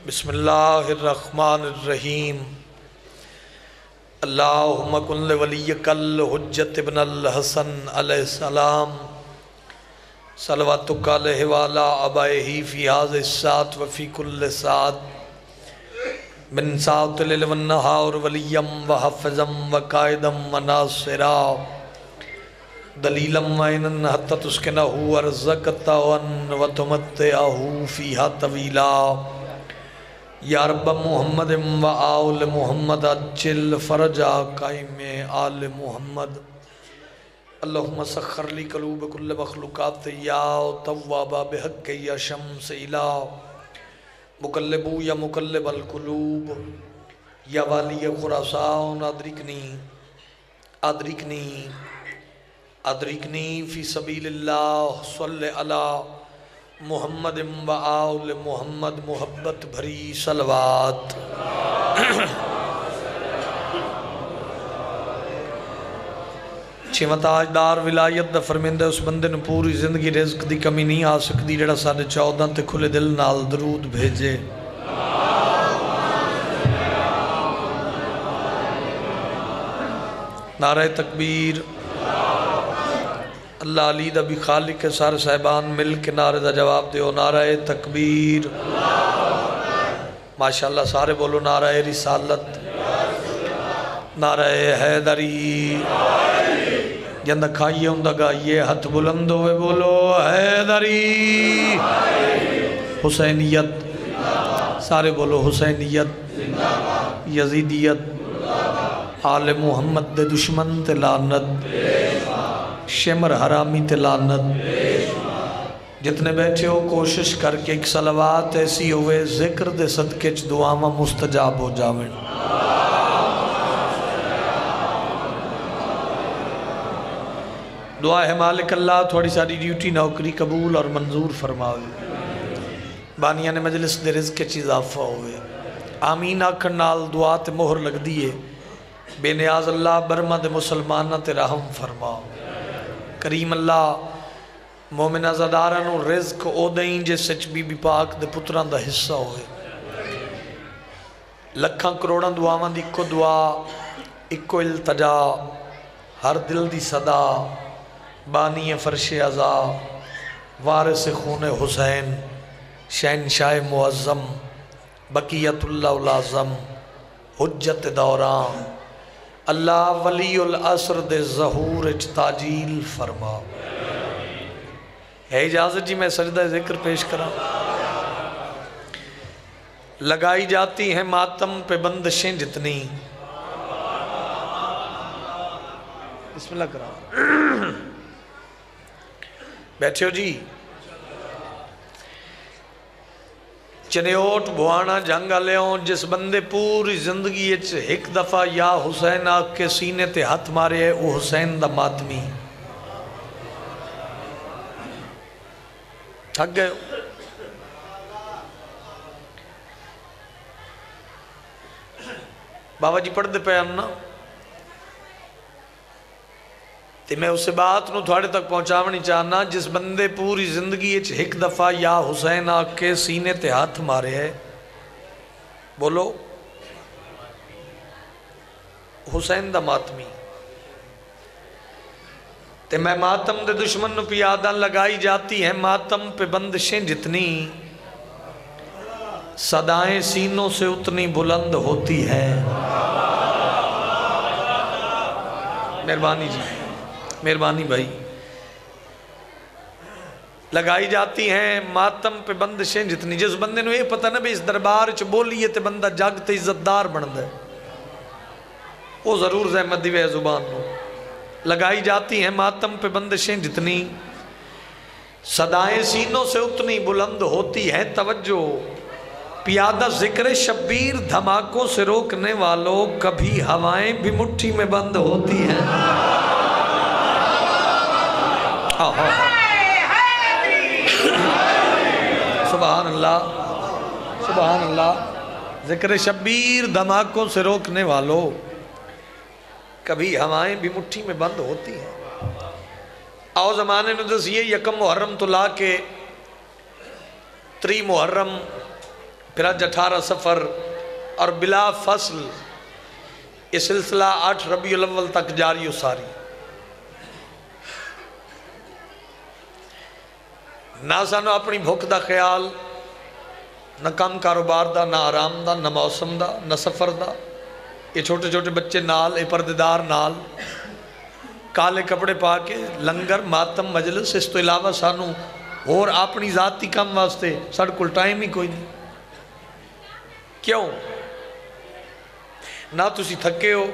بسم اللہ الرحمن الرحیم اللہم کن لولیک الحجت ابن الحسن علیہ السلام صلواتک علیہ وعلا آبائہ فی ھذا الساعۃ وفی کل ساعۃ من ساعۃ اللیل والنہار ولیم وحافظا وقائدا وناصرا دلیلا معینا حتی تسکنہ ارضکہ وتمتعہ فیہا طویلا یا رب محمد و آل محمد اجل فرجا قائم آل محمد اللہم سخر لی قلوب کل مخلوقات یا توابا بحق یا شمس الہ مقلبو یا مقلب القلوب یا والی خراسان ادرکنی فی سبیل اللہ صلی اللہ محمد و آل محمد محبت بھری صلوات چھویں تاجدار ولایت دا فرمیندہ اس بندے نے پوری زندگی رزق دی کمی نہیں آ سکتی جڑا 14.5 تے کھلے دل نال درود بھیجے نعرہ تکبیر اللہ علی دا بھی خالق سارے صاحبان مل کے نعرے دا جواب دیو نعرہ تکبیر ماشاءاللہ سارے بولو نعرہ رسالت نعرہ حیدری جندہ کھائیے ہوں گائیے ہتھ بلند ہوئے بولو حیدری حسینیت سارے بولو حسینیت یزیدیت آل محمد دے دشمن تے لعنت شمر حرامی تے لعنت جتنے بیٹھے ہو کوشش کر کے ایک صلوات ایسی ہوئے ذکر دے صدقے چ دعاواں مستجاب ہو جاویں دعا ہے مالک اللہ تھوڑی ساری ڈیوٹی نوکری قبول اور منظور فرماوے بانیان مجلس دے رزق چ اضافہ ہوئے آمین آکھن نال دعا تے مہر لگ دیئے بے نیاز اللہ برما دے مسلمانہ تے رحم فرماؤ کریم اللہ مومنہ زدارانو رزق او دیں جس سچ بی بی پاک دے پتران دا حصہ ہوئے لکھاں کروڑاں دعاواں دی کو دعا اکو التجا ہر دل دی صدا بانی فرش عزا وارث خون حسین شہنشاہ معظم بقیت اللہ العظم حجت دوران اللہ ولی العصر دے ظہور اچ تاجیل فرما ہے اجازت جی میں سجدہ ذکر پیش کرا لگائی جاتی ہیں ماتم پہ بندشیں جتنی بسم اللہ کرا بیٹھے ہو جی چنیوٹ بھوانا جنگا لے ہوں جس بندے پوری زندگی ایک دفعہ یا حسین آگ کے سینے تے ہاتھ مارے ہے وہ حسین دا ماتمی تھک گئے بابا جی پڑھ دے پہ ہم تے میں اسے بات نو تھوڑے تک پہنچاونی چاہنا جس بندے پوری زندگی ایک دفعہ یا حسین آگ کے سینے تے ہاتھ مارے ہے بولو حسین دا ماتمی تے میں ماتم دے دشمن نو پیادہ لگائی جاتی ہیں ماتم پہ بندشیں جتنی صدائیں سینوں سے اتنی بلند ہوتی ہیں مہربانی جی مہربانی بھائی لگائی جاتی ہیں ماتم پہ بندشیں جتنی جس بندے نو یہ پتہ نہ بھی اس دربار چ بولیے تے بندہ جاگتے عزتدار بندہ ہے وہ ضرور زحمت دیوے زبان نو لگائی جاتی ہیں ماتم پہ بندشیں جتنی صدائیں سینوں سے اتنی بلند ہوتی ہیں توجہ پیادہ ذکر شبیر دھماکوں سے روکنے والوں کبھی ہوائیں بھی مٹھی میں بند ہوتی ہیں سبحان اللہ سبحان اللہ ذکر شبیر دھماکوں سے روکنے والوں کبھی ہوائیں بھی مٹھی میں بند ہوتی ہیں آؤ زمانے میں دسیے یکم محرم تو لا کے 3 محرم پھر آج 18 سفر اور بلا فصل یہ سلسلہ 8 ربیع الاول تک جاری و ساری. نہ سانو اپنی بھوک دا خیال، نہ کام کاروبار دا، نہ آرام دا، نہ موسم دا، نہ سفر دا. یہ چھوٹے چھوٹے بچے نال، یہ پردیدار نال، کالے کپڑے پا کے لنگر ماتم مجلس، اس تو علاوہ سانو اور اپنی ذاتی کام واسطے ساڑھے کل ٹائم ہی کوئی نہیں. کیوں؟ نہ تسی تھکے ہو،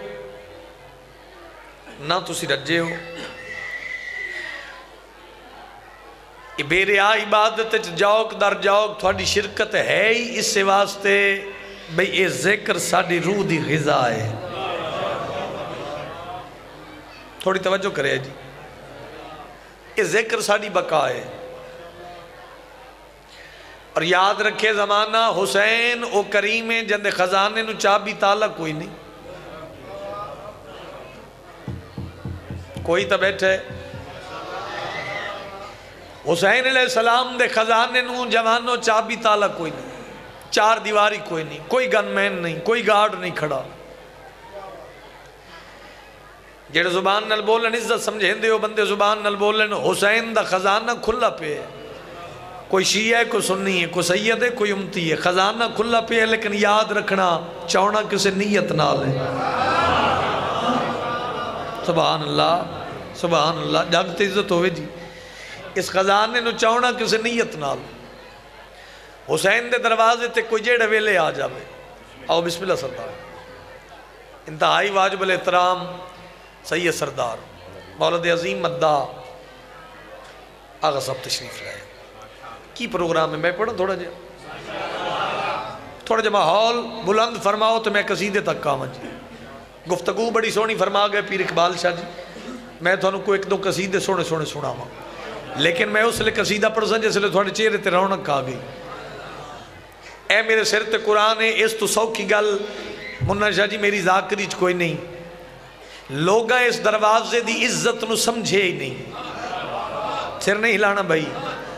نہ تسی رجے ہو. یہ بے ریا عبادت جاؤک در جاؤک تھوڑی شرکت ہے ہی اس سے واسطے بھئی یہ ذکر ساڑھی روح دی غذا ہے. تھوڑی توجہ کرے جی، یہ ذکر ساڑھی بقا ہے. اور یاد رکھے زمانہ حسین او کریم جندے خزانے نو چابی تالا کوئی نہیں. کوئی تو بیٹھے حسین علیہ السلام دے خزانے نو جوانو چابی تالا کوئی نہیں، 4 دیواری کوئی نہیں، کوئی گن مین نہیں، کوئی گارڈ نہیں کھڑا. جڑے زبان نال بولن عزت سمجھیں دے ہو بندے زبان نال بولن حسین دا خزانہ کھلا پہ ہے. کوئی شیعہ ہے، کوئی سنی ہے، کوئی سید ہے، کوئی امتی ہے، خزانہ کھلا پہ ہے. لیکن یاد رکھنا چاہنا کسے نیت نال ہے. سبحان اللہ سبحان اللہ، جاگتے عزت ہوئے جی. اس خزانے نو چاہنا کسے نیت نال. حسین دے دروازے تے کوئی جیڑے ویلے آ جاوے. آؤ بسم اللہ سردار. انتہائی واجب الاحترام سید سردار مولد عظیم مدہ آغا صاحب تشریف لائے. کی پروگرام ہے؟ میں پڑھا تھوڑا جا ماحول بلند فرماؤ تو میں قصیدے تک کامن جی. گفتگو بڑی سونی فرما گئے پیر اقبال شاہ جی. میں تھانوں کو 1-2 قصیدے سونے سنا ہوں، لیکن میں اس لئے قصیدہ پڑھ سن جیسے لئے تھوڑے چہرے تے رونق آ گئی. اے میرے سر تے قرآن ہے اس تو سو کی گل منہ شاہ جی میری ذاکری کوئی نہیں. لوگاں اس دروازے دی عزت نو سمجھے ہی نہیں. سر نہیں ہلانا بھائی.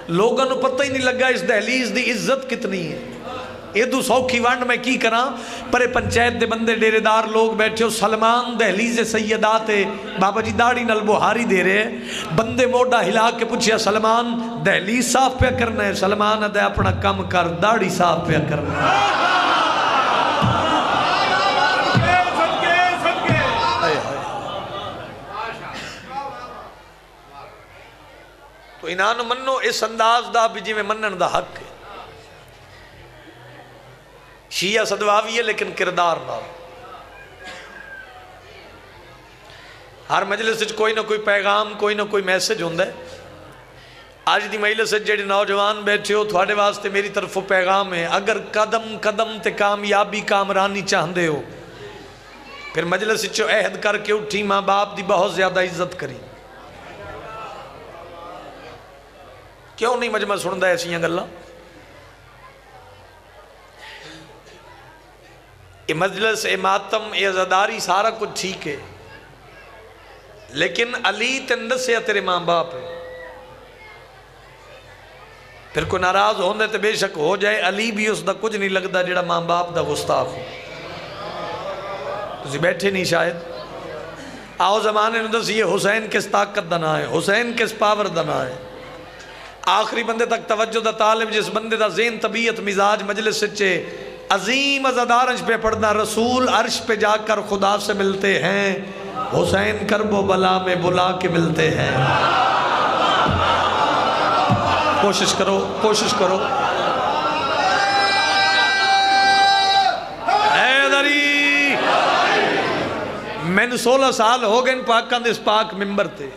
لوگاں نو پتہ ہی نہیں لگا اس دہلیز دی عزت کتنی ہے. یہ دو سوکھی وانڈ میں کی کراں پرے پنچایت دے بندے ڈیرے دار لوگ بیٹھے ہو. سلمان دہلیز سیدات بابا جی داڑھی نل بہاری دے رہے ہیں. بندے موڈا ہلا کے پوچھیا سلمان دہلیز صاف پہ کرنا ہے؟ سلمان دے اپنا کم کر، داڑھی صاف پہ کرنا ہے. تو انہاں منو اس انداز دا بھی جی میں منن دا حق ہے. شیعہ صدواوی ہے لیکن کردار نہ. ہر مجلس کوئی نہ کوئی پیغام، کوئی نہ کوئی میسج ہوندہ ہے. آج دی مجلس جڑے نوجوان بیٹھے ہو تھوڑے واسطے میری طرف پیغام ہے. اگر قدم قدم تے کامیابی کامرانی چاہندے ہو پھر مجلس عہد کر کے اٹھی ماں باپ دی بہت زیادہ عزت کری. کیوں نہیں مجمع سندا ایسی ہیں گلاں؟ یہ مجلس اے ماتم اے عزاداری سارا کچھ ٹھیک ہے، لیکن علی تندس سے تیرے ماں باپ ہے. پھر کوئی ناراض ہوندے تے بے شک ہو جائے. علی بھی اس دا کچھ نہیں لگتا جڑا ماں باپ دا گستاخ ہو. تسی بیٹھے نہیں شاید. آؤ زمانے نے دس یہ حسین کس طاقت دا نا ہے، حسین کس پاور دا نا ہے. آخری بندے تک توجہ دا طالب جس بندے دا ذہن طبیعت مزاج مجلس سچے عظیم عزادارج پہ پڑھنا رسول عرش پہ جا کر خدا سے ملتے ہیں، حسین کرب و بلا میں بلا کے ملتے ہیں. کوشش کرو کوشش کرو. حیدری میں نے 16 سال ہو گئے ان پاکاں دے اس پاک ممبر تے.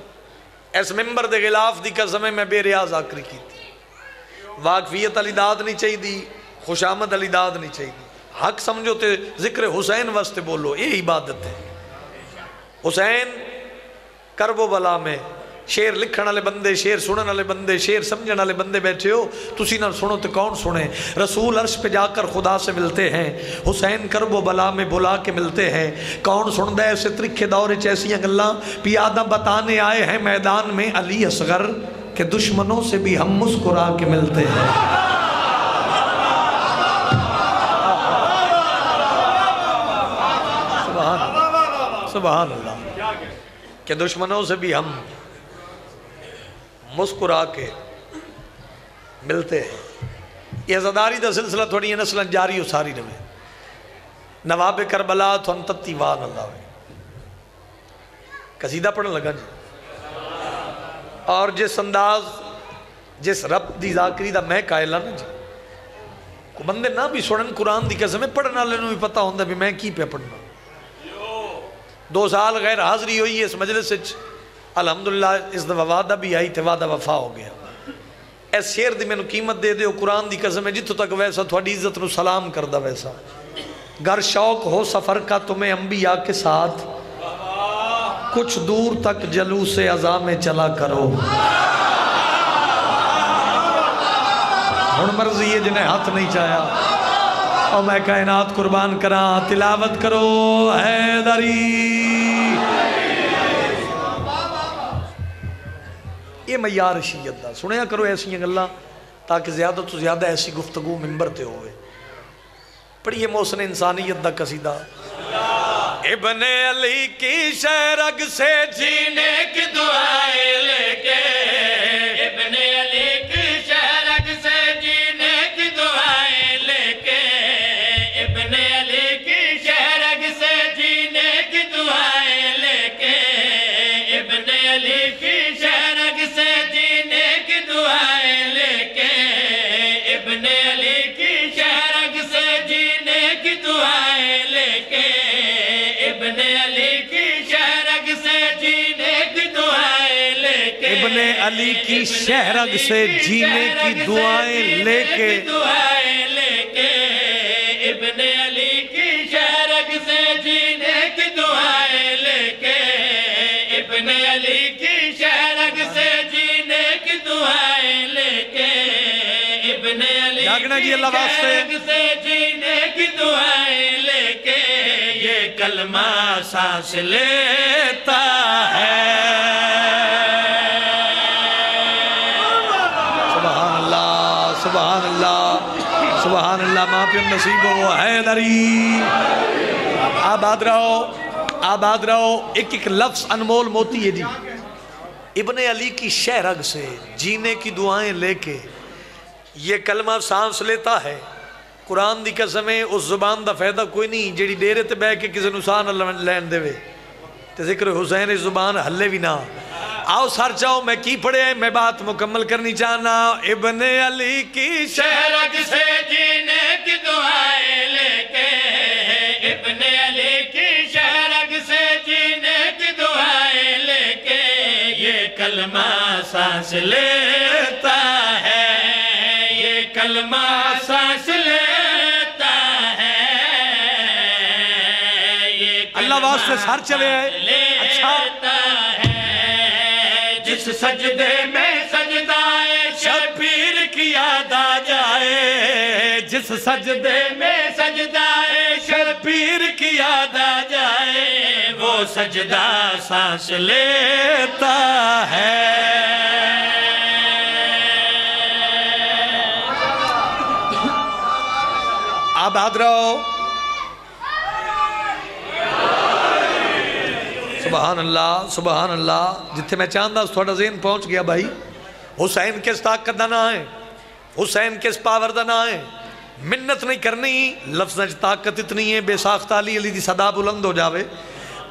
اس ممبر دے غلاف دی قسم میں بے ریاض آکری کی تھی. واقفیت علی داد نہیں چاہی دی، خوش آمد علی داد نہیں چاہی دی. حق سمجھو تے ذکر حسین واسطے بولو، یہ عبادت ہے. حسین کرب و بلا میں شیر لکھن والے بندے، شیر سنن والے بندے، شیر سمجھن والے بندے بیٹھے ہو. تسی نہ سنو تو کون سنے؟ رسول عرش پہ جا کر خدا سے ملتے ہیں، حسین کرب و بلا میں بلا کے ملتے ہیں. کون سندا ہے ایسے ترکھے دور ایسیاں گلاں؟ پیادہ بتانے آئے ہیں میدان میں علی اصغر کہ دشمنوں سے بھی ہم مسکرا کے ملتے ہیں. سبحان اللہ کہ دشمنوں سے بھی ہم مسکرا کے ملتے ہیں. یہ عزاداری دا سلسلہ تھوڑی نسلیں جاری ہو ساری نمیں نواب کربلا تھن تتی وان اللہ ہوئے قصیدہ پڑھنے لگا جی. اور جس انداز جس رب دی ذاکری دا میں قائلہ نا جی کو بندے نہ بھی سوڑن قرآن دی قسمیں پڑھنا لینے بھی پتہ ہوندہ بھی میں کی پہ پڑھنا. 2 سال غیر حاضری ہوئی ہے اس مجلس سے الحمدللہ اس دفعہ وعدہ بھی آئی تھے وعدہ وفا ہو گیا. ایس شیر دی میں نے قیمت دے دے قرآن دی قسمیں جتو تک ویسا تھوڑی عزت نو سلام کردہ ویسا. گر شوق ہو سفر کا تمہیں انبیاء کے ساتھ کچھ دور تک جلوس ازاں میں چلا کرو. ہن مرضی ہے جنہیں ہاتھ نہیں چاہیا اور میں کائنات قربان کراں تلاوت کرو حیدری. یہ معیار شیعت دا سنیا کرو ایسی گلاں تاکہ زیادہ تو زیادہ ایسی گفتگو منبر تے ہوئے. پڑھیے محسن انسانیت دا قصیدہ. ابن علی کی شہرگ سے جینے کی دعائیں لے کے ابن علی کی شہرگ سے جینے کی دعائیں لے کے ابن علی کی شہرگ سے جینے کی دعائیں لے کے ابن علی کی شہرگ سے جینے کی دعائیں لے کے ابن علی کی شہرگ سے جینے کی دعائیں لے کے ابن علی کی شہرگ سے جینے کی دعائیں لے کے ابن علی کی شہرگ سے جینے کی دعائیں لے کے ابن علی کی شہرگ سے جینے کی دعائیں لے کے ابن علی کی شہرگ سے جینے کی دعائیں لے کے ابن علی کی شہرگ سے جینے کی دعائیں لے کے یہ کلمہ سانس لیتا ہے. سبحان اللہ سبحان اللہ سبحان اللہ ماں پہ نصیب ہو حیدری. آباد رہو ایک ایک لفظ انمول موتی ہے جی. ابن علی کی شہرگ سے جینے کی دعائیں لے کے یہ کلمہ سانس لیتا ہے. قرآن دی قسمیں اس زبان دا فائدہ کوئی نہیں جیڑی ڈیرے تے بے کے کسی نسان لین دے وے تے ذکر حسین اس زبان ہلے بھی نہ. آؤ سر چاہو میں کی پڑھے میں بات مکمل کرنی چاہنا. ابن علی کی شہرگ سے جینے کی دعائیں لے کے ابن علی کی شہرگ سے جینے کی دعائیں لے کے یہ کلمہ سانس لیتا ہے. یہ کلمہ سانس لیتا ہے. یہ اللہ واسطے سر چلے اچھا جس سجدے میں سجدائے شبیر کی یاد آ جائے جس سجدے میں سجدائے شبیر کی یاد آ جائے وہ سجدہ سانس لیتا ہے. آباد رہو. سبحان اللہ سبحان اللہ. جتھے میں چاہتا تھوڑا ذہن پہنچ گیا بھائی. حسین کس طاقت دا نہ ہے حسین کس پاور دا نہ ہے. منت نہیں کرنی لفظ طاقت اتنی ہے بے ساختہ علی دی صدا بلند ہو جاوے.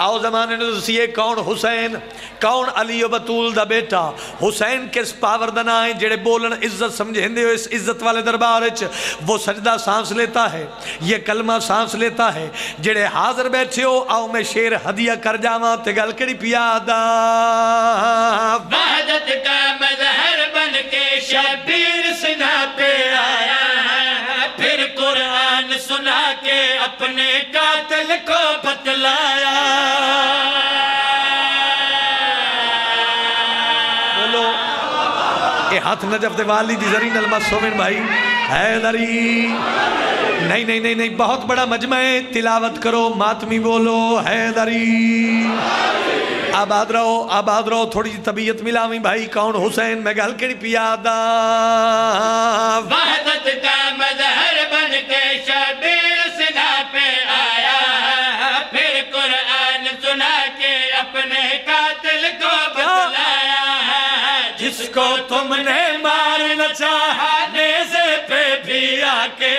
آؤ زمانے نے دسیے کون حسین کون علی و بطول دا بیٹا. حسین کس پاور دا نہ ہے جڑے بولن عزت سمجھیں دے ہو اس عزت والے دربار وچ وہ سجدہ سانس لیتا ہے. یہ کلمہ سانس لیتا ہے. جڑے حاضر بیٹھے ہو آؤ میں شیر ہدیہ کر جاواں تے گل کڑی پیادا. وحدت کا مظہر بن کے شبیر سنا پہ آیا پھر قرآن سنا کے اپنے قاتل کو بتلایا. بولو اے ہاتھ نجف دے والی دی زرین المسومن بھائی حیدری. نہیں بہت بڑا مجمع ہے. تلاوت کرو ماتمی بولو حیدری. آباد رہو تھوڑی طبیعت ملاویں بھائی. کون حسین میں گل کڑی پیادا. وحدت کا مظہر بن کے شبیر سنا پہ آیا پھر قرآن سنا کو تم نے مارنا چاہا نیزے پہ بھی آکے،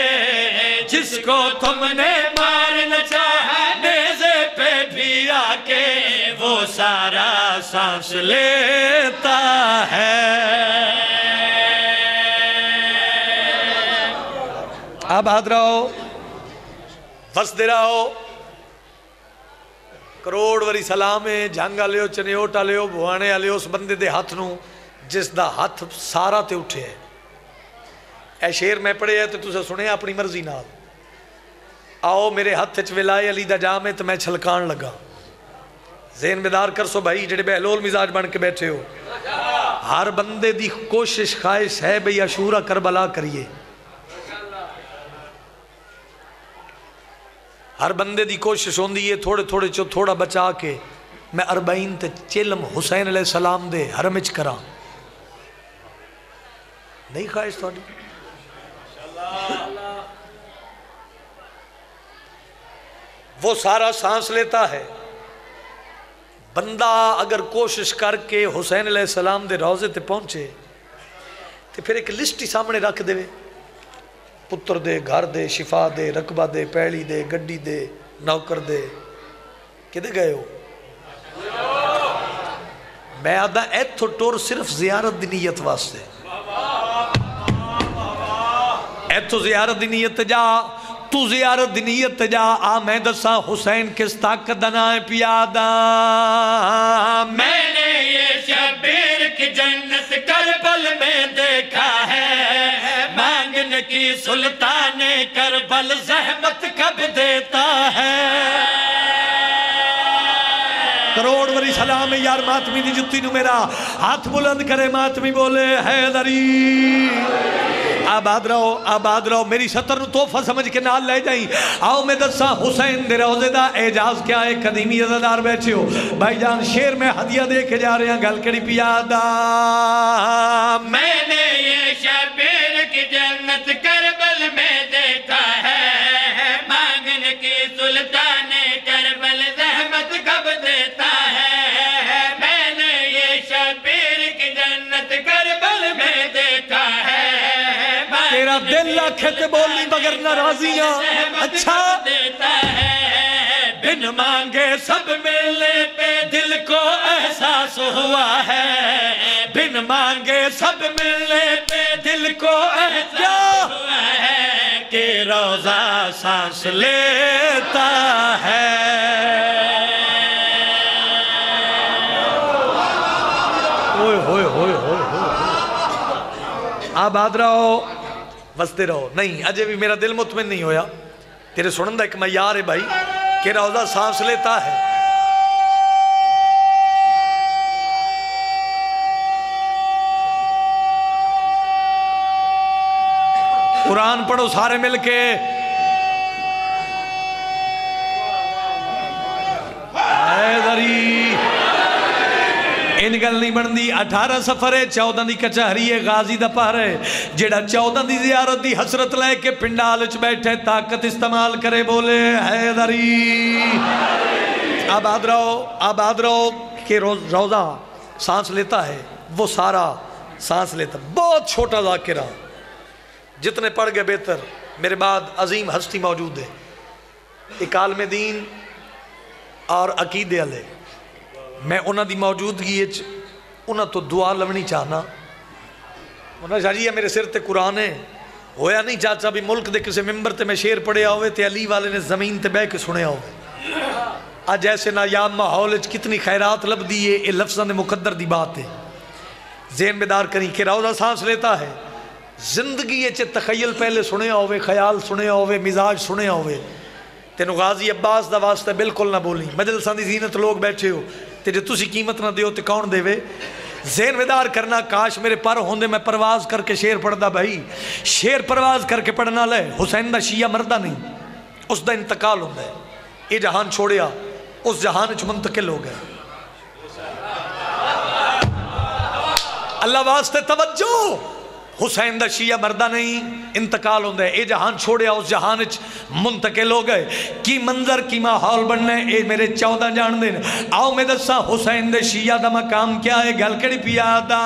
جس کو تم نے مارنا چاہا نیزے پہ بھی آکے، وہ سارا سانس لیتا ہے۔ آباد رہو، وسدے رہو، کروڑ وری سلامے، جھانگا لیو، چنیوٹا لیو، بھوانے لیو اس بندے دے ہاتھ نو جس دا ہاتھ سارا تے اٹھے ہے۔ اے شیر میں پڑھے ہے تو تُسے سنے اپنی مرضی نال، آؤ میرے ہاتھ چ ولائے علی دا جام ہے تو میں چھلکان لگا۔ ذہن بیدار کر سو بھائی جڑے بہلول مزاج بن کے بیٹھے ہو، ہر بندے دی کوشش خواہش ہے بھئی عاشورہ کربلا کریے، ہر بندے دی کوشش ہوندی ہے تھوڑے تھوڑے چو تھوڑا بچا کے میں 40 تے چلم حسین علیہ السلام دے حرمچ کرا، نہیں خواہش تھوڑی؟ وہ سارا سانس لیتا ہے بندہ اگر کوشش کر کے حسین علیہ السلام دے روزے تے پہنچے تو پھر ایک لسٹ ہی سامنے رکھ دے، پتر دے، گھر دے، شفا دے، رقبہ دے، پیڑی دے، گڈی دے، نوکر دے، کدے گئے ہو؟ میں آدھا ایتھو ٹور صرف زیارت دی نیت واسطے، ایتھو زیارت دی نیت جا، تو زیارت دی نیت جا، آ میں دسا حسین کس طاقت دنائے پیادا، میں نے یہ شبیر کی جنت کربل میں دیکھا ہے، مانگنے کی سلطان کربل زحمت کب دیتا ہے۔ کروڑ وری سلام یار ماتمی دی جتی نو میرا ہاتھ بلند کرے، ماتمی بولے حیدری۔ آباد رہو، میری سطر نو توفہ سمجھ کے نال لے جائیں۔ آؤ میں دسا حسین دے روزے دا اعجاز کیا ہے، قدیمی عزادار بیٹھے ہو بھائی جان، شیر میں ہدیہ دے کے جا رہے ہیں، گل کڑی پیادا، میں نے یہ شبیر کی جنت کربل میں دیکھا ہے، مانگنے کی سلطان کربل زحمت کب دیتا ہے، میں نے یہ شبیر کی جنت کربل میں دیکھا ہے، تیرا دل آکھتے بولی مگر ناراضیاں اچھا دیتا ہے، بن مانگے سب ملنے پہ دل کو احساس ہوا ہے، بن مانگے سب ملنے پہ دل کو احساس ہوا ہے، کہ روزہ سانس لیتا ہے۔ ہوئے آباد رہو، وستے رہو، نہیں اجے بھی میرا دل مطمئن نہیں ہویا، تیرے سنن دا ایک معیار ہے بھائی کہ روزہ سانس لیتا ہے۔ قرآن پڑھو سارے مل کے، حیدری ان گل نہیں بندی 18 سفر ہے، 14 دی کچہری ہے، غازی دا پہر ہے، جیڑا 14 دی زیارت دی حسرت لے کے پنڈالچ بیٹھے طاقت استعمال کرے، بولے حیدری۔ آباد رہو کہ روزہ سانس لیتا ہے، وہ سارا سانس لیتا، بہت چھوٹا ذاکرہ، جتنے پڑھ گئے بہتر، میرے بعد عظیم ہستی موجود ہے، ایک عالم دین اور عقیدے والے، میں انہاں دی موجودگی انہاں تو دعا لونی چاہنا، انہاں شاہ جی میرے سر تے قرآن ہے، ہویا نہیں چاچا بھی ملک دے کسے ممبر تے میں شیر پڑھیا ہوئے تے علی والے نے زمین تے بے کے سنیا ہوئے، آج ایسے نایاب ماحول کتنی خیرات لب دیئے، یہ لفظاں نے مقدر دی بات ہے، ذہن بیدار کریں کہ روزہ سانس لیتا ہے، زندگی تخیل پہلے سنیا ہوئے، خیال سنیا ہوئے، مزاج سنیا ہوئے، تینو غازی عباس دا واسطہ بالکل نہ بولی، مجلساں دی زینت لوگ بیٹھے ہو، تے جو تسی قیمت نہ دیو تے کون دے وے، ذہن بیدار کرنا، کاش میرے پر ہوندے میں پرواز کر کے شیر پڑھ دا بھائی، شیر پرواز کر کے پڑھنا لے، حسین دا شیعہ مردہ نہیں، اس دا انتقال ہوندہ ہے، یہ جہان چھوڑیا، اس جہان وچ منتقل ہو گئے، اللہ واسطے توجہ، حسین دا شیعہ مردہ نہیں انتقال ہوندہ ہے، اے جہان چھوڑیا اس جہان منتقل ہو گئے، کی منظر کی ماحول بننے اے میرے 14 جان دین آؤ میں دسا حسین دے شیعہ دا مقام کیا ہے، گل کڑی پیادا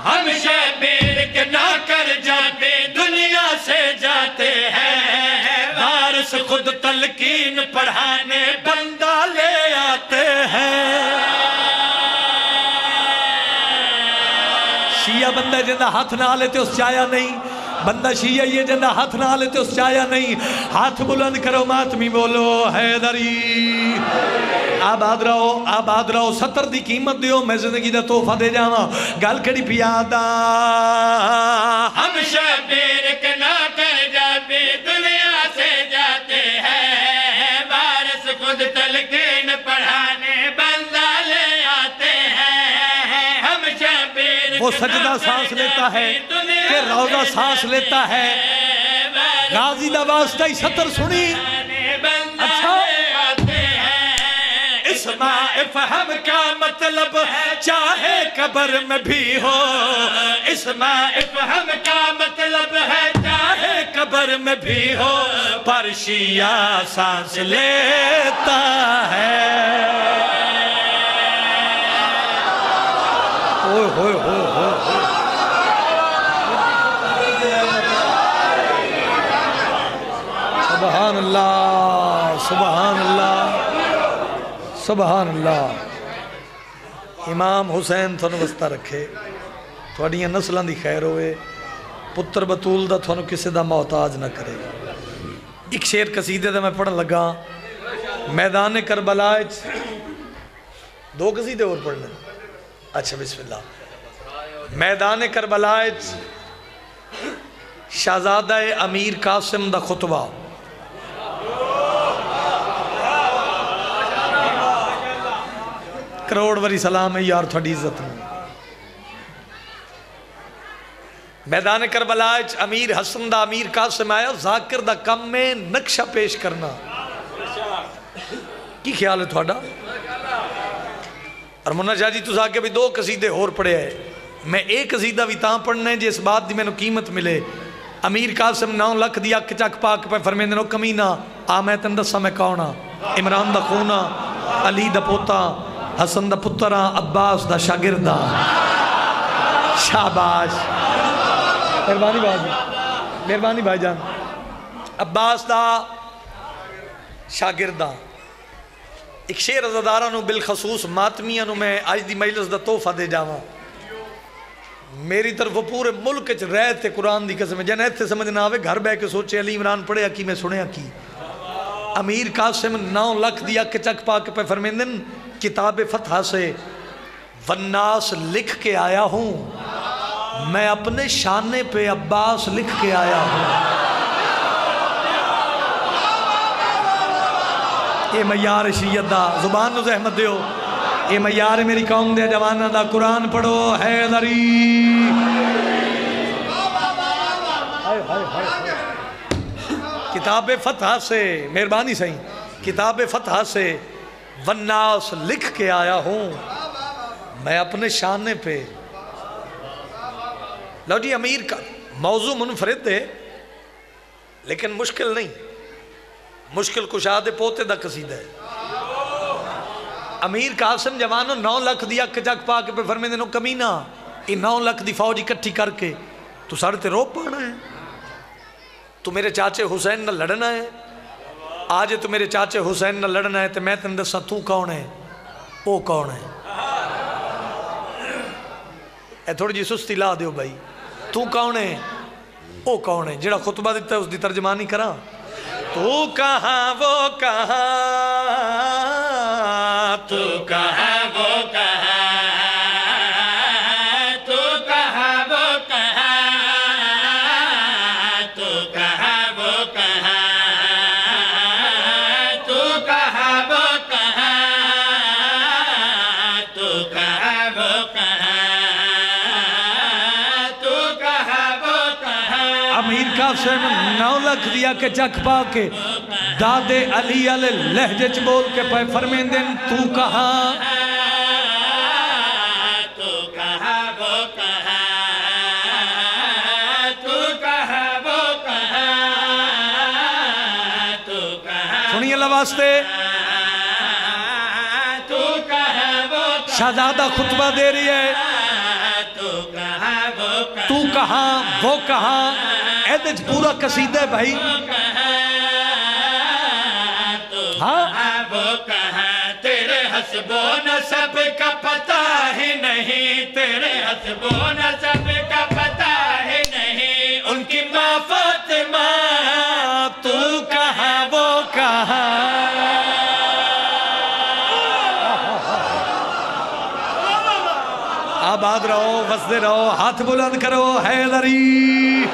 ہم شبیر کے نہ کر جاتے دنیا سے جاتے ہیں، وارث خود تلقین پڑھانے بندہ لے آتے ہیں۔ شیعہ بندہ جندہ ہاتھ نہ لیتے اس چایا نہیں، بندہ شیعہ یہ جندہ ہاتھ نہ لیتے اس چایا نہیں، ہاتھ بلند کرو ماتمی بولو حیدری آباد رہو 70 دی قیمت دیو میں زندگی دا تحفہ دے جاواں گل کڑی پیادا ہم شبیر کے نہ کر جاتے دنیا سے جاتے ہیں، وارث خود تلقین پڑھانے بندہ لے آتے ہیں، ہم شبیر وہ سجدہ سانس لیتا ہے کہ روضہ سانس لیتا ہے، غازی دا واسطہ ہی 70 سنی اچھا اسماء فہم کا مطلب چاہے قبر میں بھی ہو، اسماء فہم کا مطلب ہے چاہے قبر میں بھی ہو، پر شیعہ سانس لیتا ہے۔ ہوئے ہوئے ہوئے ہوئے سبحان اللہ سبحان اللہ سبحان اللہ۔ امام حسین تھانو وسطہ رکھے، تھوڑیاں نسلان دی خیر ہوئے، پتر بطول دا تھانو کسی دا محتاج نہ کرے۔ ایک شیر قصیدے دا میں پڑھن لگا، میدان کربلا 2 قصیدے اور پڑھنے، اچھا بسم اللہ۔ میدان کربلا شہزادہ امیر قاسم دا خطبہ، کروڑ وری سلام ہے یار تھوڑی عزت میں۔ میدان کربلا امیر حسن دا امیر قاسم آیا، ذاکر دا کم میں نقشہ پیش کرنا کی خیال ہے تھوڑا؟ اور منہ شاہ جی تو آگے بھی 2 قصیدے اور پڑھے ہیں، میں ایک قصیدہ بھی تاں پڑھنا ہے جس بات دی میں نو قیمت ملے۔ امیر قاسم 9 لکھ دیا چک پاک پہ فرمیندے نو کمینہ آمیں تندسہ میں کونا، عمران دا خونہ، علی دا پوتا، حسن دا پترہ، عباس دا شاگردہ، شاباش مہربانی بھائی جان، عباس دا شاگردہ۔ ایک شیر ازادارانو بالخصوص ماتمیانو میں آج دی مجلس دا تحفہ دے جاواں، میری طرف پورے ملک رہتے قرآن دی قسم جن ایتھے سمجھ نہ آوے گھر بے کے سوچے علی عمران پڑھے کی میں سنے کی۔ امیر قاسم 9 لکھ دیا کہ چک پاک پہ فرمیندن کتاب فتح سے والناس لکھ کے آیا ہوں، میں اپنے شانے پہ عباس لکھ کے آیا ہوں۔ اے معیار شیعت دا زبان نو زحمت دیو، اے معیار میری قوم دے جوانہ دا قرآن پڑھو حیدری۔ کتاب فتح سے مہربانی صحیح، کتاب فتح سے والناس لکھ کے آیا ہوں، میں اپنے شانے پہ۔ لو جی امیر کا موضوع منفرد ہے لیکن مشکل نہیں، مشکل کشاد پوتے دا قصیدہ ہے۔ امیر قاسم جوانوں 9 لکھ دیا کچک پاک پہ فرمیندے نو کمینہ، یہ 9 لکھ دی فوج اکٹھی کر کے تو سارے تے روپ پانا ہے، تو میرے چاچے حسین نہ لڑنا ہے، آج تو میرے چاچے حسین نہ لڑنا ہے تو میں تن دسا تو کون ہے او کون ہے۔ اے تھوڑی جی سستی لا دیو بھائی، تو کون ہے او کون ہے، جڑا خطبہ دیتا ہے اس دی ترجمانی کراں۔ تو کہاں وہ کہاں، تو کہاں وہ کہاں، تو کہاں وہ کہاں، تو کہاں وہ کہاں، تو کہاں وہ کہاں، تو کہاں وہ کہاں، تو کہاں وہ کہاں۔ امیر قاسم 9 لکھ دیا کہ چک پا کے دادے علی علیہ لہجے چ بول کے پہ فرمیندن تو کہاں، تو کہاں وہ کہاں، نہیں اللہ واسطے شہزادہ خطبہ دے رہی ہے تو کہاں وہ کہاں ایدج پورا قصیدہ ہے بھائی ہاں وہ کہاں تیرے حسب و نسب کا پتہ ہی نہیں تیرے حسب و نسب کا پتہ ہی نہیں ان کی ماں فاطمہ تو کہاں وہ کہاں آباد رہو وسدے رہو ہاتھ بلند کرو حیدری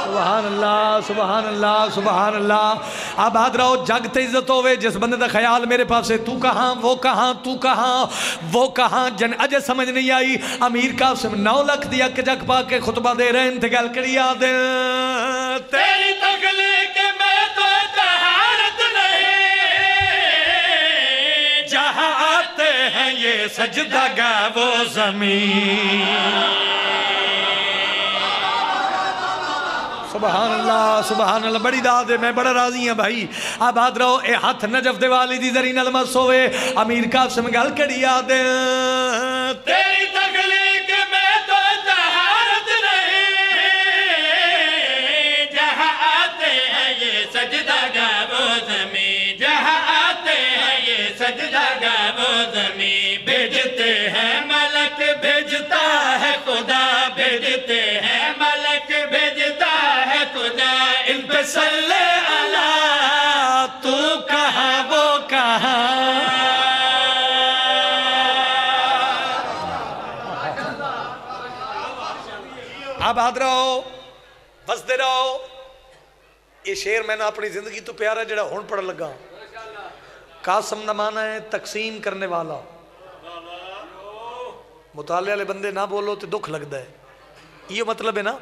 سبحان اللہ سبحان اللہ سبحان اللہ آباد رہو جگ تے عزت ہوئے جس بندے دا خیال میرے پاس ہے تو کہاں وہ کہاں تو کہاں وہ کہاں جن اجے سمجھ نہیں آئی امیر قاسم 9 لاکھ دیا کہ جگ پا کے خطبہ دے رہے انتقال کری آدھے تیری تخلیق میں تو طہارت نہیں جہاں آتے ہیں یہ سجدہ گاہ وہ زمین سبحان اللہ بڑی داد ہے میں بڑا راضی ہوں بھائی آباد رہو اے ہاتھ نجف دے والی دی ذرین المس ہوئے امیر قاسم گل کڑی آدھے تیری تخلیق میں تو طہارت نہیں جہاں آتے ہیں یہ سجدہ گاہ وہ زمین جہاں آتے ہیں یہ سجدہ گاہ وہ زمین بھیجتے ہیں ملک بھیجتا ہے خدا بھیجتے ہیں ملک بھیجتا ہے خدا ان پہ صلی اللہ تو کہاں وہ کہاں آباد رہو بسدے رہو یہ شعر میں نے اپنی زندگی تو پیارا جڑا ہون پڑھ لگا قاسم نہ مانا ہے تقسیم کرنے والا مطالعہ والے بندے نہ بولو تو دکھ لگتا ہے یہ مطلب ہے نا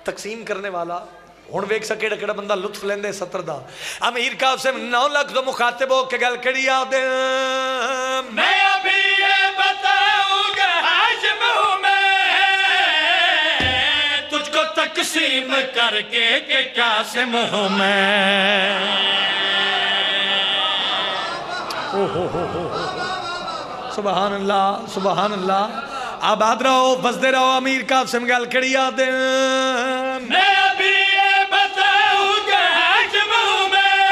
تقسیم کرنے والا ہون ویک سکے ڈکڑا بندہ لطف لیندے 70 دا امیر قاسم 9 لاکھ دو مخاطب ہو کے گل کڑی آدھے میں ابھی یہ بتاؤں گا ہاشم ہوں میں تجھ کو تقسیم کر کے کہ قاسم ہوں میں سبحان اللہ سبحان اللہ آباد رہو بسدے رہو امیر قاسم گل کڑی آدھے میں ابھی یہ بتاؤں گا ہاشم ہوں میں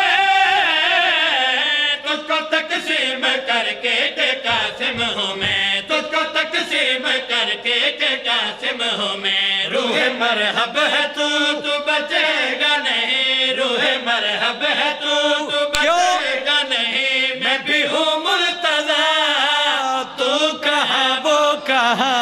تجھ کو تقسیم کر کے کہ قاسم ہوں میں تجھ کو تقسیم کر کے کہ قاسم ہوں میں روح مرحب ہے تو بچے گا نہیں روح مرحب ہے تو بچے گا نہیں میں بھی ہوں مرتضی تو کہاں وہ کہاں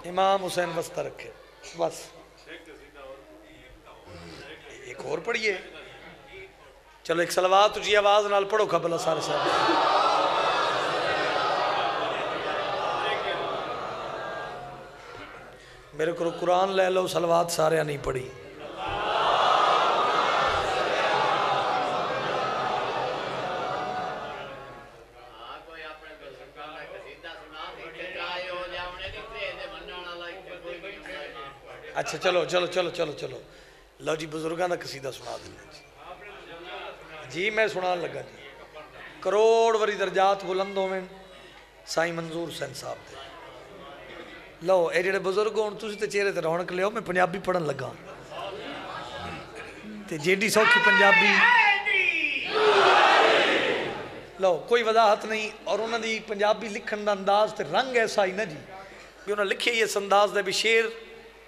امام حسین وسطہ رکھے بس ایک اور پڑھئے چلو ایک صلوات تجھے آواز نال پڑھو قبلہ سارے صاحب میرے کو قرآن لے لو صلوات سارے نہیں پڑھی اچھا چلو چلو چلو چلو چلو لو جی بزرگاں دا قصیدہ سنا دینا جی میں سنان لگا جی کروڑ وری درجات بلند ہوئے سائیں منظور حسین صاحب دے لو اے جڑے بزرگ ہوں تسی تے چہرے تے رونق لے ہو میں پنجابی پڑھن لگا تے جیڈی سوکھی پنجابی لو کوئی وضاحت نہیں اور انہوں نے پنجابی لکھن دا انداز تے رنگ ایسا ہی نا جی کہ انہوں نے لکھے یہ انداز دے بھی شعر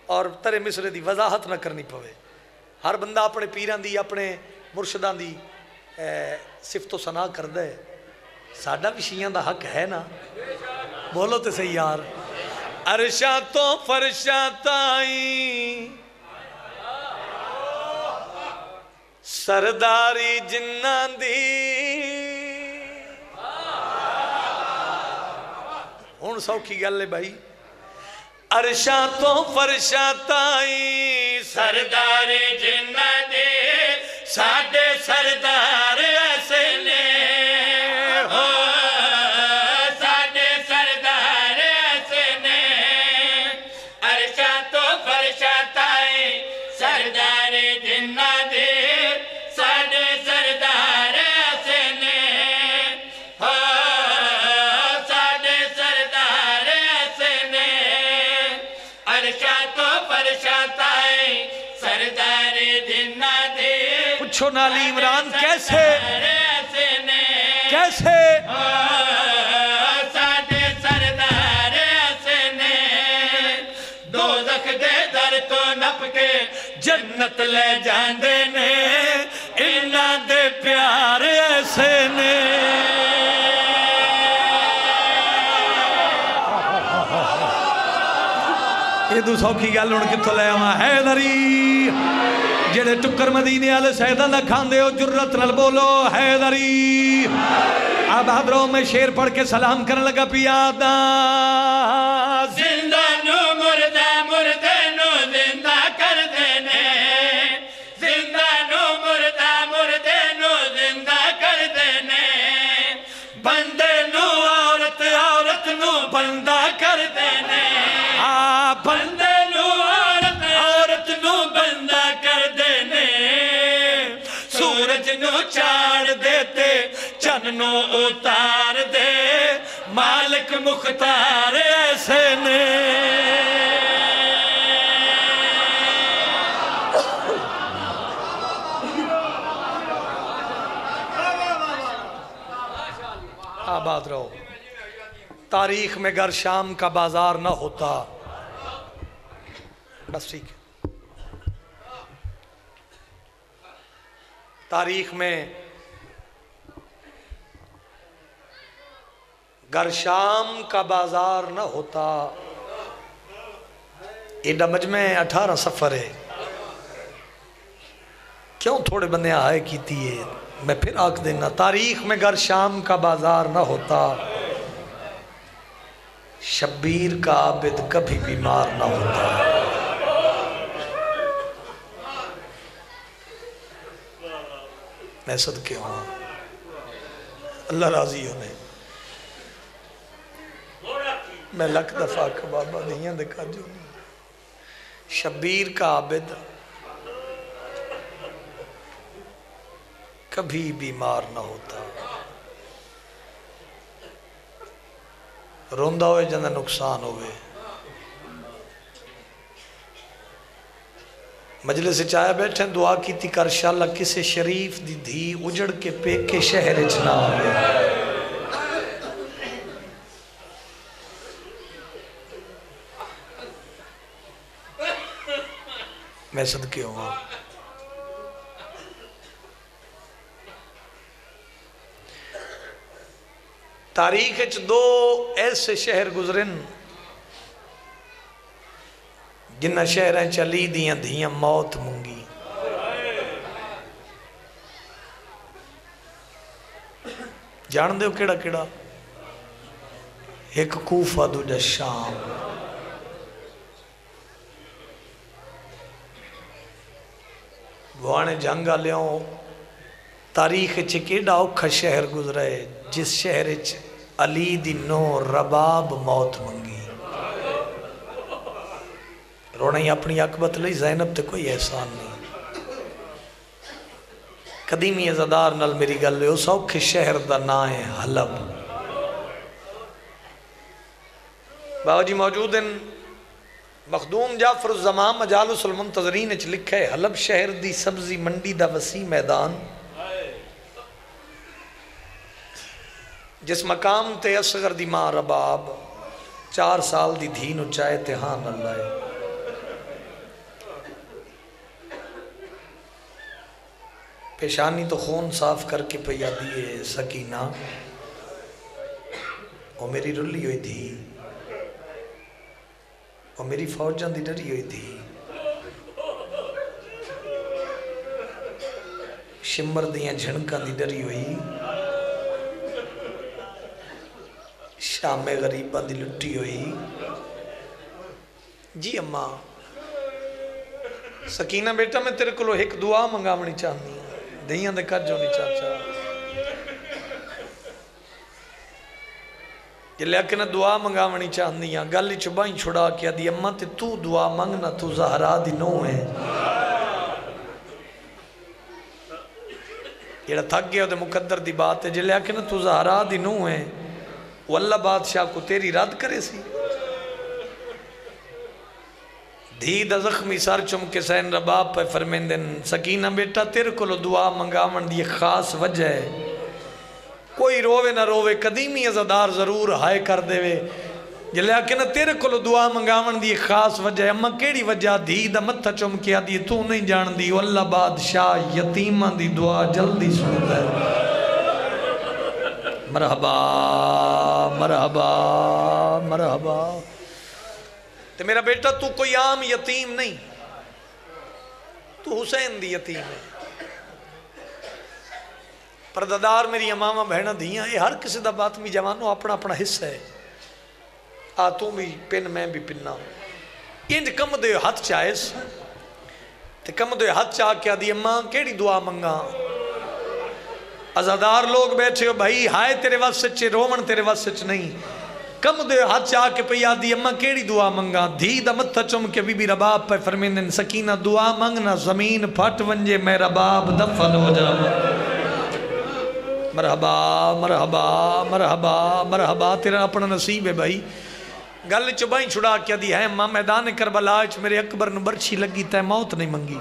اور ترے مصرے دی وضاحت نہ کرنی پوے ہر بندہ اپنے پیران دی اپنے مرشدان دی صفت و ثنا کر دے ساڈا بھی شیعہ دا حق ہے نا بولو تے صحیح یار عرشاں تو فرشاں تائیں سرداری جنان دی ہون سوکھی گل ہے بھائی عرشاں تو فرشاں تائیں سرداری جناں دے ساڈے سردار ایسے نے ہو ساڈے سردار ایسے نے عرشا تو فرشاتا ہے سردار جنہ دے پوچھو نالی عمران کیسے کیسے ساڑھے سردار ایسے دوزخ دے در تو نپ کے جنت لے جاندے نے انہاں دے پیار ایسے نے یہ دو سوکھی گل ان کتھو لے آما حیدری جڑے ٹکر مدینے والے سیدہ نہ کھاندے ہو جرت نال بولو حیدری اب حضروں میں شیر پڑھ کے سلام کرنے لگا پیادا زندہ نو مردہ مردے نو زندہ کر دینے زندہ نو مردہ مردے نو زندہ کر دینے بندے نو عورت عورت نو بندہ کر دینے بندے نو عورت عورت نو بندہ کر دینے سورج نو چاڑ دیتے چن نو اتار دے مالک مختار ایسے نے آباد رہو تاریخ میں گر شام کا بازار نہ ہوتا بس ٹھیک ہے تاریخ میں گر شام کا بازار نہ ہوتا ایڈا مجمع 18 سفر ہے کیوں تھوڑے بندے آئے کیتی ہے میں پھر آکھ دینا تاریخ میں گر شام کا بازار نہ ہوتا شبیر کا عابد کبھی بیمار نہ ہوتا میں صدقے ہوں اللہ راضی ہونے میں لکھ دفعہ کا بابا دھیاں دکھا جو نہیں شبیر کا عابد کبھی بیمار نہ ہوتا روندہ ہوئے جنہ نقصان ہوئے مجلس چاہے بیٹھیں دعا کی تھی کر شاءاللہ کسے شریف دی دھی اجڑ کے پیکے شہر اچنا آئے میں صدقے ہوں تاریخ اچھ دو ایسے شہر گزرن جنہ شہریں چلی دیاں دھیاں موت منگی جان دے ہو کیڑا کیڑا ایک کوفہ دوجہ شام گوانے جنگا لیوں تاریخ چکیڈا اوکھا شہر گزرے جس شہر علی دی نو رباب موت منگی رونا ہی اپنی اکبت لئی زینب تے کوئی احسان نہیں قدیمی ازادار نل میری گل لے اس اوکھے شہر دا نائے حلب باو جی موجود ہیں مخدوم جعفر الزمان مجالس المنتظرین اچھ لکھے حلب شہر دی سبزی منڈی دا وسیع میدان جس مقام تے اصغر دی ماں رباب 4 سال دی دھی نو چاہے تے ہاں نہ لائے پیشانی تو خون صاف کر کے پیا دیئے سکینہ وہ میری رلی ہوئی تھی وہ میری فوجان دی ڈری ہوئی تھی شمر دیاں جھنکاں دی ڈری ہوئی شام غریبہ دی لٹی ہوئی جی اماں سکینہ بیٹا میں تیرے کو ایک دعا منگاونی چاہنی دھیاں دے کر جو نہیں چاچا یہ لیکن دعا منگاونی چاہنی گلی چبائیں چھڑا کیا دی اماں تے تو دعا منگنا تو زہرا دی نو ہے یہ تھک گیا دے مقدر دی بات ہے جی لیکن تو زہرا دی نو ہے وہ اللہ بادشاہ کو تیری رد کرے سی دھی دا زخمی سر چم کے سین رباب پہ فرمیندن سکینہ بیٹا تیرے کو دعا منگاون دی خاص وجہ ہے کوئی روے نہ روے قدیمی عزادار ضرور ہائے کر دے وے لیکن تیرے کو دعا منگاون دی خاص وجہ ہے اما کیڑی وجہ دھی دا متھا چم کے آدھی تو نہیں جان دی اللہ بادشاہ یتیمہ دی دعا جلدی سنتا ہے مرحبا مرحبا مرحبا تو میرا بیٹا تو کوئی عام یتیم نہیں تو حسین دی یتیم ہے پردادار میری امامہ بہنہ دھیاں یہ ہر کسی دا باطمی جوانوں اپنا اپنا حصہ ہے تو بھی پن میں بھی پننا انج کم دے ہاتھ چاہیس تے کم دے ہاتھ چاہ کیا دی اماں کیڑی دعا منگا عزادار لوگ بیٹھے ہو بھائی ہائے تیرے وقت سچے رومن تیرے وقت سچ نہیں کم دے ہاتھ چاہ کے پہ یادی اماں کیڑی دعا منگا دھی دا متھا چم کے بی بی رباب پہ فرمیندن سکینہ دعا منگنا زمین پھٹ ونجے میں رباب دفن ہو جا مرحبا مرحبا مرحبا مرحبا تیرا اپنا نصیب ہے بھائی گل چبائیں چھڑا کیا دی ہے ماں میدان کربلا میرے اکبر نو برچھی لگی تے موت نہیں منگی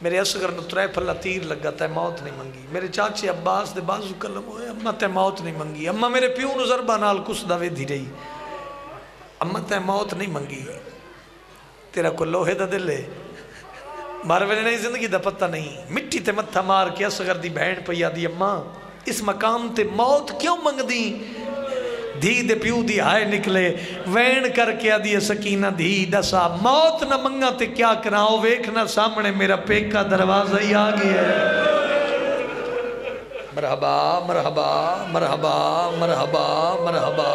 میرے اصغر نو ترے پھلا تیر لگا تے موت نہیں منگی میرے چاچے عباس دے بازو کلم ہوئے اماں تے موت نہیں منگی اماں میرے پیو نو ضربہ نال کس دا ویدھی رہی اماں تے موت نہیں منگی تیرا کو لوہے دا دل ہے مارے ویلے نہیں زندگی دا پتہ نہیں مٹی تے متھا مار کے اصغر دی بہن پہ یادی اماں اس مقام تے موت کیوں منگ دی دھی دے پیو دی ہائے نکلے وین کر کے آدھی سکینہ دھی دسا موت نہ منگا تے کیا کراؤ ویکھنا سامنے میرا پیکا دروازہ ہی آگیا ہے مرحبا مرحبا مرحبا مرحبا مرحبا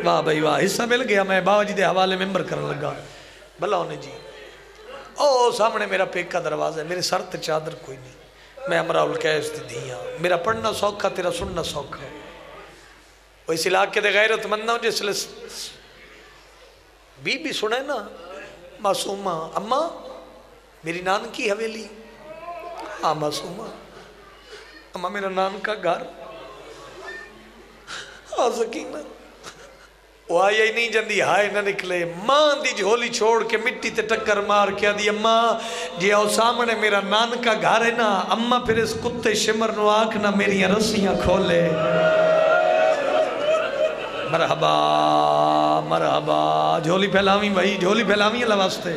واہ بھائی واہ حصہ مل گیا میں بابا جی دے حوالے ممبر کرنے لگا بھلا ہونے جی او سامنے میرا پیکا دروازہ ہے میرے سر تے چادر کوئی نہیں میں امرا القیس دی دھیاں میرا پڑھنا سوکھا تیرا سننا سوکھا وہ اس علاقے دے غیرت مندہ ہوں جس لئے بی سنے نا معصومہ اماں میری نان کی حویلی ہاں معصومہ اماں میرا نان کا گھر ہاں سکینہ وہ آیا ہی نہیں جندی ہائے نہ نکلے ماں دی جھولی چھوڑ کے مٹی تے ٹکر مار کیا دی اماں جی آؤ سامنے میرا نان کا گھر ہے نا اماں پھر اس کتے شمر نو آنکھنا میری رسیاں کھولے مرحبا مرحبا جھولی پھیلاویں بھائی جھولی پھیلاویں اللہ واسطے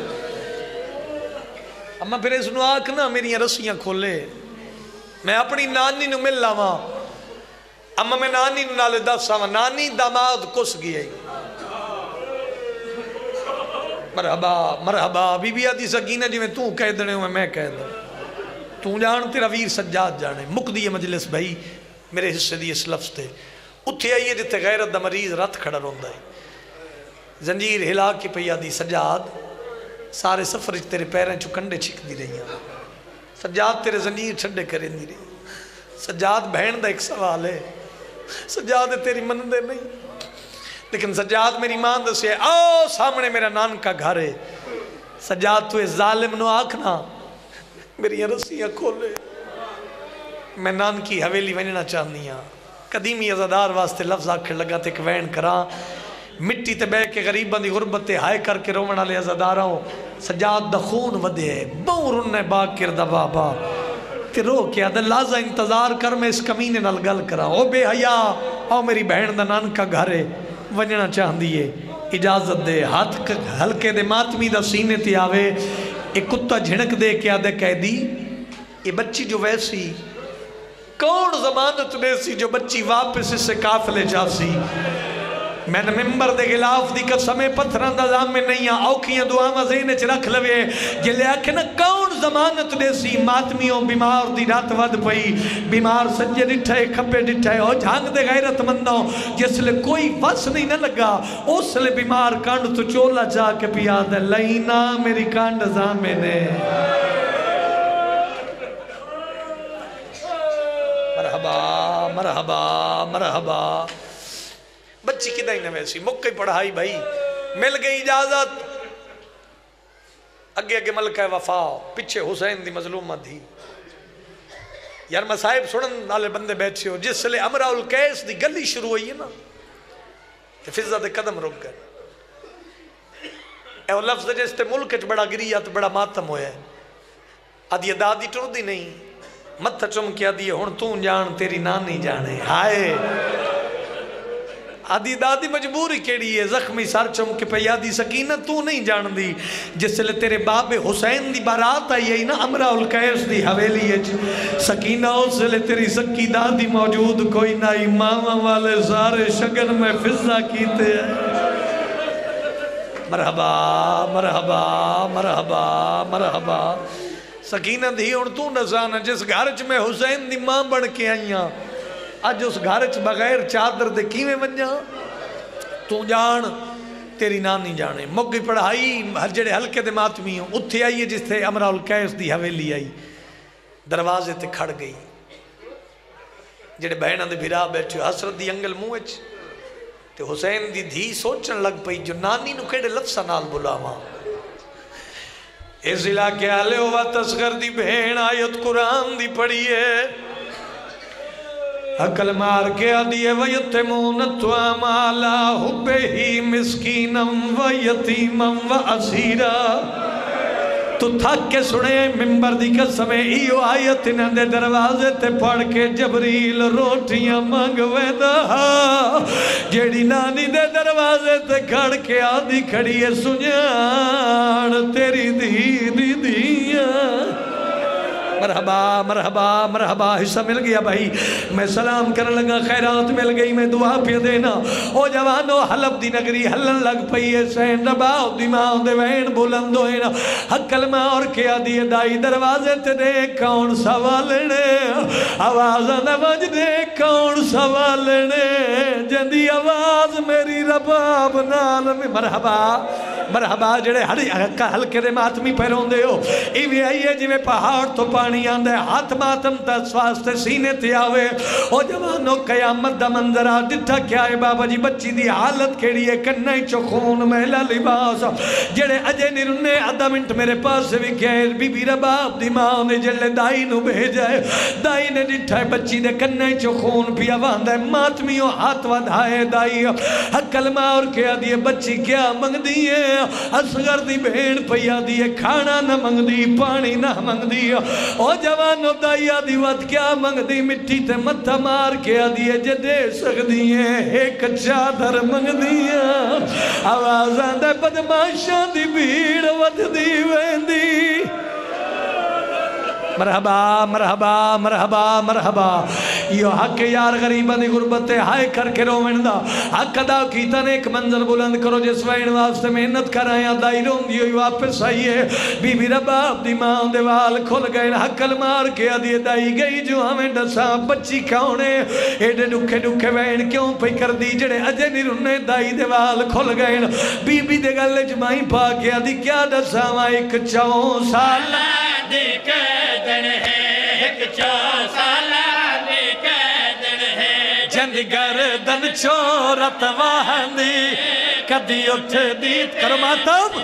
اماں پھر اس نو آنکھنا میری رسیاں کھولے میں اپنی نانی نو مل لاواں اماں میں نانی نو نالے دس آواں نانی داماد کس گئی مرحبا مرحبا بی بی آدھی سکینہ جی میں تو کہہ دنے ہوئے میں کہہ دنے تو جان تیرا ویر سجاد جانے مک دی مجلس بھائی میرے حصے دی اس لفظ تے اتھے آئیے جتے غیرت دا مریض رت کھڑا روندہ ہے زنجیر ہلا کی پہ یادی سجاد سارے سفر تیرے پیریں چکندے چھک دی رہی ہیں سجاد تیرے زنجیر چھڑے کریں دی رہی سجاد بہن دا ایک سوال ہے سجاد تیری مندے نہیں لیکن سجاد میری مان دا سے آؤ سامنے میرا نان کا گھر ہے سجاد تو ظالم نو آکھنا میری رسیاں کھولے میں نان کی حویلی وننا چاہنی ہاں قدیمی عزادار واسطے لفظ آکھر لگا تے ایک وین کراں مٹی تے بے کے غریباں دی غربت تے ہائے کر کے رومن والے عزاداراں سجاد دا خون ودے ہے بہوں رننے باکر دا بابا تے رو کیا دے لازہ انتظار کر میں اس کمینے نال گل کراں او بے حیا او میری بہن دا نان کا گھر ہے ونجنا چاہن دیئے اجازت دے ہاتھ ہلکے دے ماتمی دا سینے تے آوے ایک کتا جھنک دے کیا دے کہہ دی یہ بچی جو ویسی کون ضمانت دے سی جو بچی واپس اس سے قافلے جا سی میں نے ممبر دے غلاف دی قسمیں پتھران دا زام میں نہیں آوکھیاں دعاواں ذہنے چ رکھ لوے یہ لے آکھے نا کون ضمانت دے سی ماتمیوں بیمار دی رات ود پئی بیمار سجے ڈٹھے کھپے ڈٹھے او جھانگ دے غیرت مندوں جس لے کوئی وس نہیں نہ لگا اس لے بیمار کانڈ تو چولا جا کے پیا دے لینا میری کانڈ زامے نے مرحبا مرحبا مرحبا بچی کی دائیں ویسی مکہ پڑھائی بھائی مل گئی اجازت اگے اگے ملکہ وفا پچھے حسین دی مظلومہ تھی یار مسائب سنن نالے بندے بیٹھے ہو جس لئے امرا القیس دی گلی شروع ہوئی ہے نا کہ فضہ دے قدم رک گئے اے وہ لفظ جس تے ملک چ بڑا گریا تو بڑا ماتم ہویا ہے آدھی دادی ٹر دی نہیں مت چم کے آدھی ہن تو جان تیری نانی جانے ہائے آدھی دادی مجبوری کیڑی ہے زخمی سر چم کے پہ آدھی سکینہ تو نہیں جان دی جس لئے تیرے باب حسین دی بارات آئی ہے نا امرہ القیس دی حویلی ہے سکینہ اس لئے تیری سکی دادی موجود کوئی نائی ماما والے سارے شگن میں فضا کیتے ہیں مرحبا مرحبا مرحبا مرحبا سکینہ دی ان تو نزانا جس گھرچ میں حسین دی ماں بڑھ کے آئیاں آج اس گھرچ بغیر چادر دے کیویں ونجا تو جان تیری نانی جانے مگی پڑھائی ہر جڑے ہلکے دے ماتمی ہوں اتھے آئیے جس تھے امرہ القیس دی حویلی آئی دروازے تے کھڑ گئی جڑے بہنہ دے بھرا بیٹھے حسرت دی انگل موچ تے حسین دی دھی سوچن لگ پئی جو نانی نو کیڑے لفظہ نال بلاواں اس علاقے آلے ہوا تسغر دی بہن آیت قرآن دی پڑھیے عقل مار کے آدھیے وَيَتِمُونَ الطَّعَامَ عَلَىٰ حُبِّهِ مِسْكِينًا وَيَتِيمًا وَأَسِيرًا تو تھک کے سنے ممبر دی قسمیں ایو آیت انہاں دے دروازے تے پڑھ کے جبریل روٹیاں مانگوے دا جیڑی نانی دے دروازے تے کھڑ کے آدھی کھڑی ہے سنیان تیری دی دیاں مرحبا مرحبا مرحبا حصہ مل گیا بھائی میں سلام کرنے لگا خیرات مل گئی میں دعا پہ دینا او جوانو حلب دی نگری حلن لگ پئیے سین رباؤ دیماؤ دے وین بلند ہوئینا حق کلمہ اور کیا دیئے دائی دروازے تے دے کون سوالنے آوازہ نوج دے کون سوالنے جندی آواز میری رباب نال میں مرحبا مرحبا جڑے ہلکے دے ماتمی پیرون دے ہو ایوی آئیے جی میں پہاڑ تو پانی آندے ہاتھ ماتم تا سواستے سینے تے آوے او جوانو قیامت دا منظرہ ڈٹھا کیا ہے بابا جی بچی دی حالت کیڑی ہے کنائی چو خون محلہ لباس جڑے اجے نرنے آدھا منٹ میرے پاس سے بھی کہے بی بی رباب دی ماں نے جلے دائی نو بھیجا ہے دائی نے ڈٹھا ہے بچی دے کنائی چو خون پیا واندہ ہے ماتمیوں ہاتھ ودھائے دائی حق کلمہ اور کیا دیئے بچی کیا منگ دیئے اصغر دی بہن پیا دیئے کھانا نہ منگ دی پانی نہ منگ دی او جوانو دائیا دی وقت کیا منگ دی مٹی تے متھا مار کیا دیئے جدے سک دیئے ایک چادر منگ دیئے آوازان دے بدماشان دی بھیڑ ود دی ویندی مرحبا مرحبا مرحبا مرحبا یہ حق یار غریبہ دی غربت ہائے کر کے رومن دا حق ادا کیتا نے ایک منظر بلند کرو جس وین واسطے محنت کرایا دائی روم دیو واپس آئیے بی بی رباب دی ماں دیوال کھل گئے حق المار کے آدھی دائی گئی جو ہمیں ڈسا بچی کھونے ایڈے ڈکھے ڈکھے وین کیوں پہ کر دی جڑے اجے نرنے دائی دیوال کھل گئے بی بی دے گلے جمائی پا کے آدھی کیا ڈسا ماں ایک 4 سال دیکھ دن ہے ایک 4 سالہ دیکھ دن ہے جند گردن چورت واہندی کدی اٹھ دیت کرو ماتم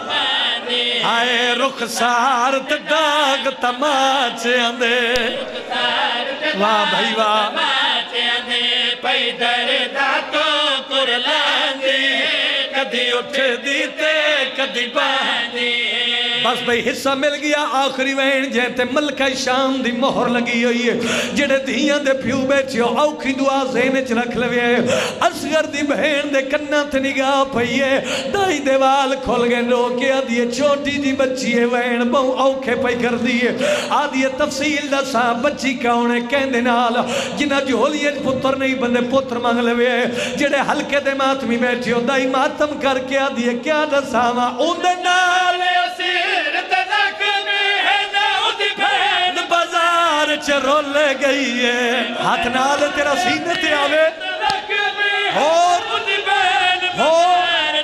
آئے رخسار تے داغ تماچے اندے واہ بھائی واہ پیدر داتوں کرلاندی کدی اٹھ دیتے کدی باندی بس بھئی حصہ مل گیا آخری وین جہتے ملکہ شام دی مہر لگی ہوئی ہے جڑے دھیاں دے پیو بیٹھے ہو اوکھی دعا زینچ رکھ لوے اصغر دی بہن دے کنہ تے نگاہ پئیے دائی دیوال کھول گئے رو کے آدھیے چھوٹی جی بچی ہے وین بہو اوکھے پئی کر دیئے آدھیے تفصیل دا صاحب بچی کاؤنے کہندے نال جنہ جھولیے پتر نہیں بندے پتر مانگ لوے جڑے ہلکے دے ماتمی بیٹھے ہو دائی ماتم کر کے آدھیے کیا دا ساما اوندے نال بازار چرول لے گئی ہے ہاتھ نال تیرا سینے تے آوے اور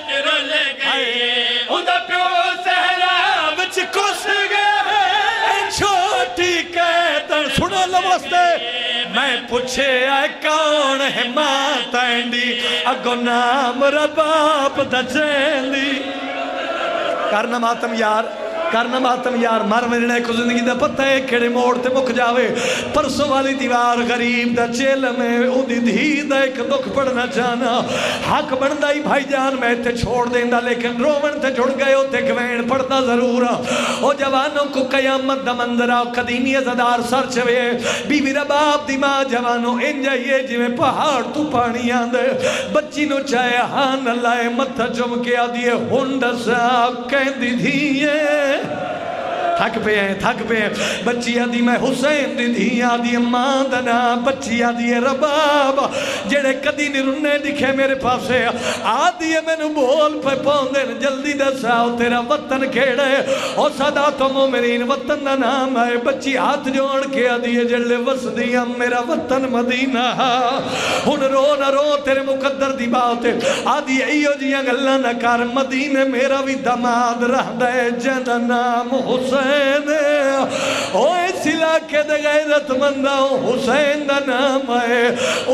چرول لے گئی اندہ پیو سہرا بچ کس گئے چھوٹی کہتا سنو لمستے میں پوچھے آئے کون ہے ماتا اینڈی اگو نام رباب دا چیندی کرنا ماتم یار کرنا ماتم یار مر مرنے کو زندگی دا پتہ ہے کھڑے موڑ تے مک جاوے پرسوں والی دیوار غریب دا چیل میں او دی دھی دا ایک دکھ پڑھنا چاہنا حق بندہ ہی بھائی جان میں تے چھوڑ دیندہ لیکن رومن تے جڑ گئے ہو تے گوین پڑھتا ضرور او جوانوں کو قیامت دا منظر آو قدیمی ازدار سر چوے بی بی رباب دی ماں جوانوں انجائیے جی میں پہاڑ تو پانی آندے بچی نو چاہے ہاں اللہ متھا چم کے آدھیے ہنڈا سا کہندی دھیے تھک پہ ہیں بچی آدھی میں حسین دی دھی آدھی ماں دنا بچی آدھی رباب جڑے کدی نہیں رنے دکھے میرے پاسے آدھی میں نو بول پہ پوندے جلدی دساؤ تیرا وطن کھیڑے او صدات مومنین وطن دا نام ہے بچی ہاتھ جوڑ کے آدھی جلے وس دیا میرا وطن مدینہ ہن رو نہ رو تیرے مقدر دی بات آدھی ایو جیاں گلہ نہ کر مدینہ میرا بھی دماد رہ دے جن نام حسین اوہ اس علاقے دے غیرت مندہ حسین دا نام ہے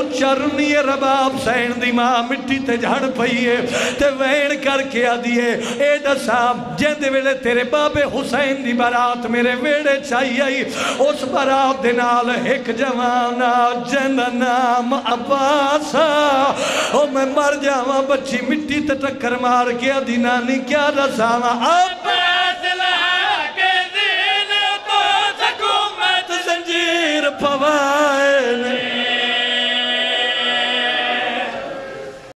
اچھا رنی رباب سین دی ماں مٹی تے جھڑ پئیے تے وین کر کے آدھیے اے صاحب جیندے ویلے تیرے باب حسین دی برات میرے ویڑے چاہیے اس برات دنال ایک جوانا جن نام عباسا او میں مر جاواں بچی مٹی تے ٹکر مار کے آدھی نانی کیا رساواں عباس لہا پوائن